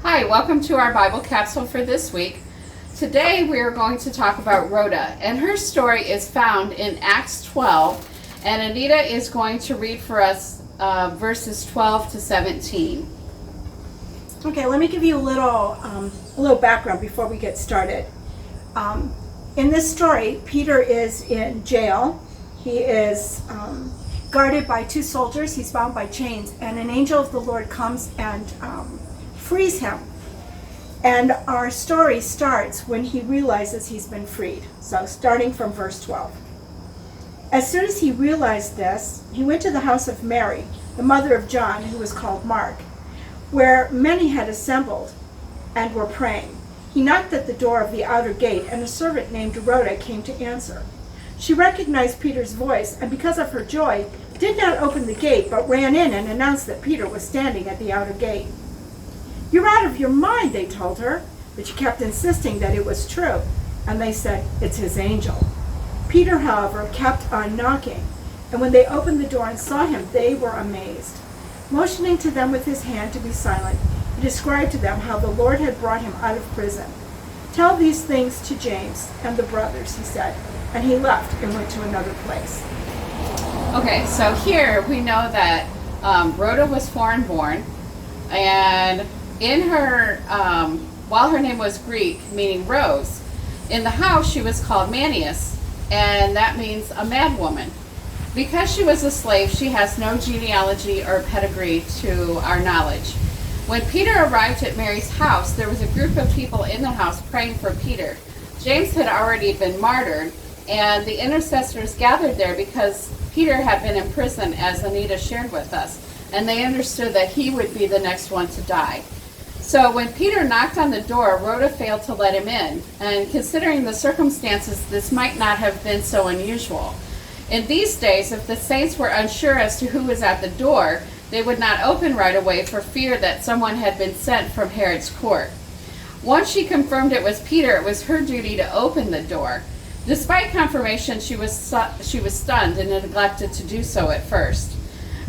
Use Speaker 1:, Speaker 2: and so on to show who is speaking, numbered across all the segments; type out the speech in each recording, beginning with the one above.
Speaker 1: Hi, welcome to our Bible capsule for this week. Today we are going to talk about Rhoda, and her story is found in Acts 12, and Anita is going to read for us verses 12 to 17.
Speaker 2: Okay, let me give you a little background before we get started. In this story, Peter is in jail. He is guarded by two soldiers. He's bound by chains, and an angel of the Lord comes and frees him. And our story starts when he realizes he's been freed. So starting from verse 12. As soon as he realized this, he went to the house of Mary, the mother of John, who was called Mark, where many had assembled and were praying. He knocked at the door of the outer gate, and a servant named Rhoda came to answer. She recognized Peter's voice, and because of her joy, did not open the gate, but ran in and announced that Peter was standing at the outer gate. "You're out of your mind," they told her, but she kept insisting that it was true, and they said, "It's his angel." Peter, however, kept on knocking, and when they opened the door and saw him, they were amazed. Motioning to them with his hand to be silent, he described to them how the Lord had brought him out of prison. "Tell these things to James and the brothers," he said, and he left and went to another place.
Speaker 1: Okay, so here we know that Rhoda was foreign-born, and in her, while her name was Greek, meaning rose, in the house she was called Manius, and that means a mad woman. Because she was a slave, she has no genealogy or pedigree to our knowledge. When Peter arrived at Mary's house, there was a group of people in the house praying for Peter. James had already been martyred, and the intercessors gathered there because Peter had been in prison, as Anita shared with us, and they understood that he would be the next one to die. So when Peter knocked on the door, Rhoda failed to let him in, and considering the circumstances, this might not have been so unusual. In these days, if the saints were unsure as to who was at the door, they would not open right away for fear that someone had been sent from Herod's court. Once she confirmed it was Peter, it was her duty to open the door. Despite confirmation, she was stunned and neglected to do so at first.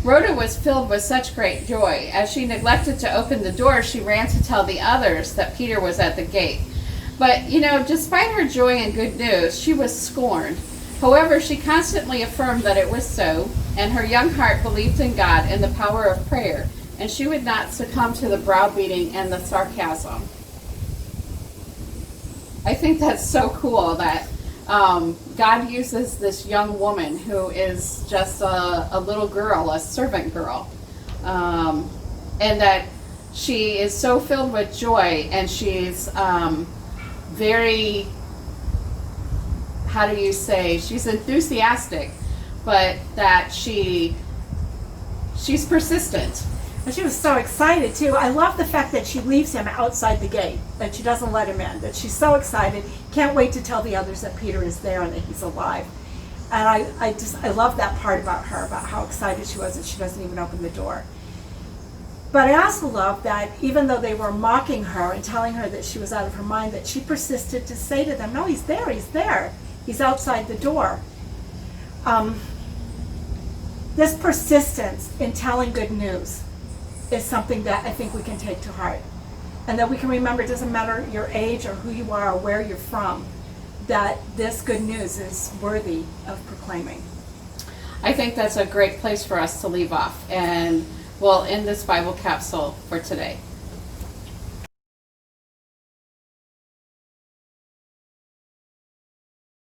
Speaker 1: Rhoda was filled with such great joy. As she neglected to open the door, she ran to tell the others that Peter was at the gate. But, despite her joy and good news, she was scorned. However, she constantly affirmed that it was so, and her young heart believed in God and the power of prayer, and she would not succumb to the browbeating and the sarcasm. I think that's so cool that God uses this young woman who is just a little girl, a servant girl, and that she is so filled with joy, and she's very, how do you say, she's enthusiastic, but that she's persistent.
Speaker 2: And she was so excited too. I love the fact that she leaves him outside the gate, that she doesn't let him in, that she's so excited, can't wait to tell the others that Peter is there and that he's alive. And I love that part about her, about how excited she was that she doesn't even open the door. But I also love that even though they were mocking her and telling her that she was out of her mind, that she persisted to say to them, "No, he's there, he's there. He's outside the door." This persistence in telling good news is something that I think we can take to heart. And that we can remember it doesn't matter your age or who you are or where you're from, that this good news is worthy of proclaiming.
Speaker 1: I think that's a great place for us to leave off, and we'll end this Bible capsule for today.